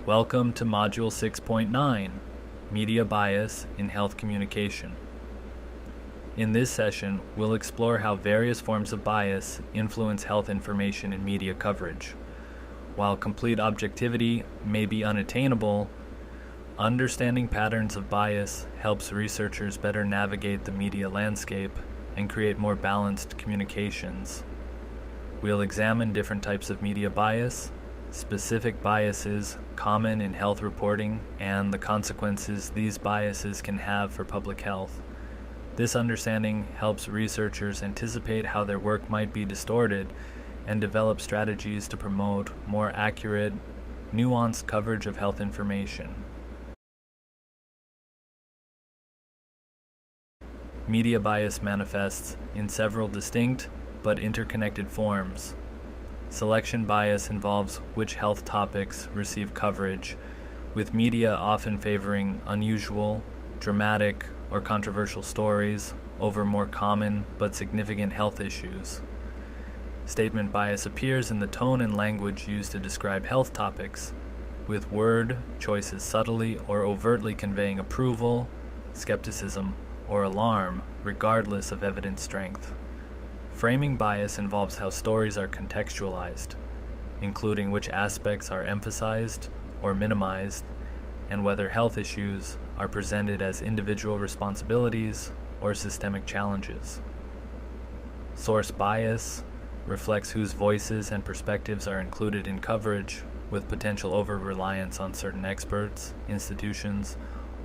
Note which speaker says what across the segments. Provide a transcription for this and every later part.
Speaker 1: Welcome to Module 6.9, Media Bias in Health Communication. In this session, we'll explore how various forms of bias influence health information in media coverage. While complete objectivity may be unattainable, understanding patterns of bias helps researchers better navigate the media landscape and create more balanced communications. We'll examine different types of media bias, specific biases common in health reporting, and the consequences these biases can have for public health. This understanding helps researchers anticipate how their work might be distorted and develop strategies to promote more accurate, nuanced coverage of health information. Media bias manifests in several distinct but interconnected forms. Selection bias involves which health topics receive coverage, with media often favoring unusual, dramatic, or controversial stories over more common but significant health issues. Statement bias appears in the tone and language used to describe health topics, with word choices subtly or overtly conveying approval, skepticism, or alarm, regardless of evidence strength. Framing bias involves how stories are contextualized, including which aspects are emphasized or minimized, and whether health issues are presented as individual responsibilities or systemic challenges. Source bias reflects whose voices and perspectives are included in coverage, with potential over-reliance on certain experts, institutions,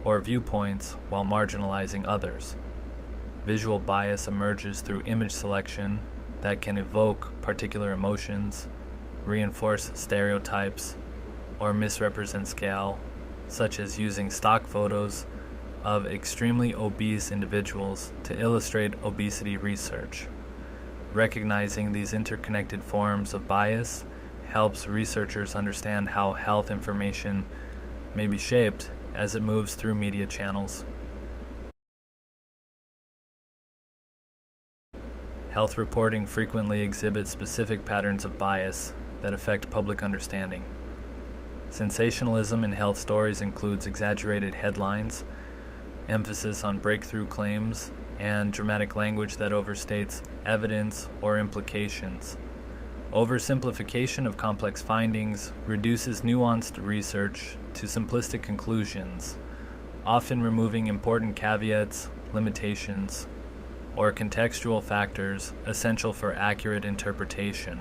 Speaker 1: or viewpoints while marginalizing others. Visual bias emerges through image selection that can evoke particular emotions, reinforce stereotypes, or misrepresent scale, such as using stock photos of extremely obese individuals to illustrate obesity research. Recognizing these interconnected forms of bias helps researchers understand how health information may be shaped as it moves through media channels. Health reporting frequently exhibits specific patterns of bias that affect public understanding. Sensationalism in health stories includes exaggerated headlines, emphasis on breakthrough claims, and dramatic language that overstates evidence or implications. Oversimplification of complex findings reduces nuanced research to simplistic conclusions, often removing important caveats, limitations, or contextual factors essential for accurate interpretation.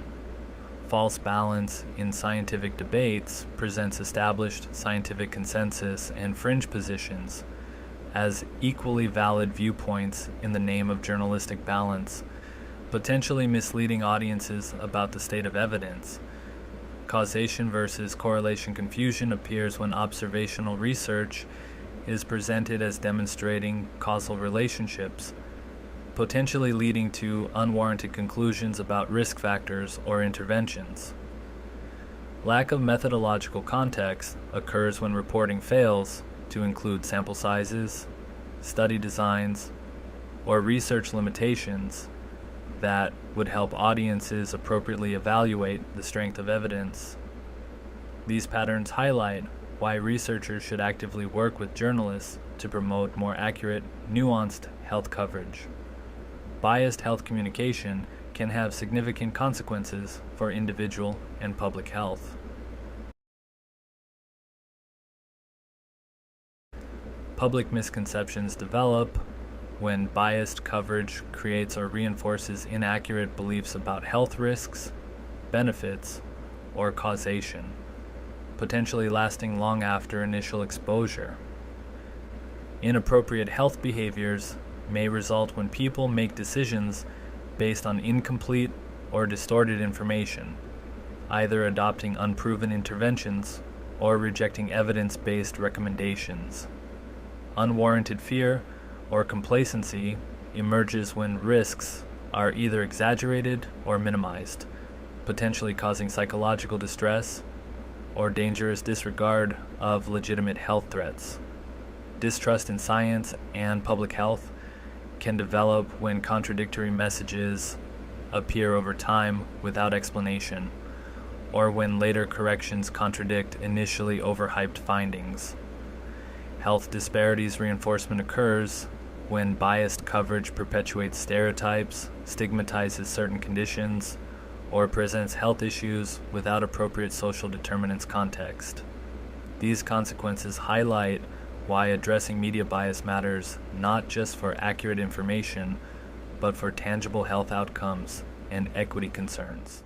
Speaker 1: False balance in scientific debates presents established scientific consensus and fringe positions as equally valid viewpoints in the name of journalistic balance, potentially misleading audiences about the state of evidence. Causation versus correlation confusion appears when observational research is presented as demonstrating causal relationships, potentially leading to unwarranted conclusions about risk factors or interventions. Lack of methodological context occurs when reporting fails to include sample sizes, study designs, or research limitations that would help audiences appropriately evaluate the strength of evidence. These patterns highlight why researchers should actively work with journalists to promote more accurate, nuanced health coverage. Biased health communication can have significant consequences for individual and public health. Public misconceptions develop when biased coverage creates or reinforces inaccurate beliefs about health risks, benefits, or causation, potentially lasting long after initial exposure. Inappropriate health behaviors may result when people make decisions based on incomplete or distorted information, either adopting unproven interventions or rejecting evidence-based recommendations. Unwarranted fear or complacency emerges when risks are either exaggerated or minimized, potentially causing psychological distress or dangerous disregard of legitimate health threats. Distrust in science and public health can develop when contradictory messages appear over time without explanation, or when later corrections contradict initially overhyped findings. Health disparities reinforcement occurs when biased coverage perpetuates stereotypes, stigmatizes certain conditions, or presents health issues without appropriate social determinants context. These consequences highlight why addressing media bias matters not just for accurate information, but for tangible health outcomes and equity concerns.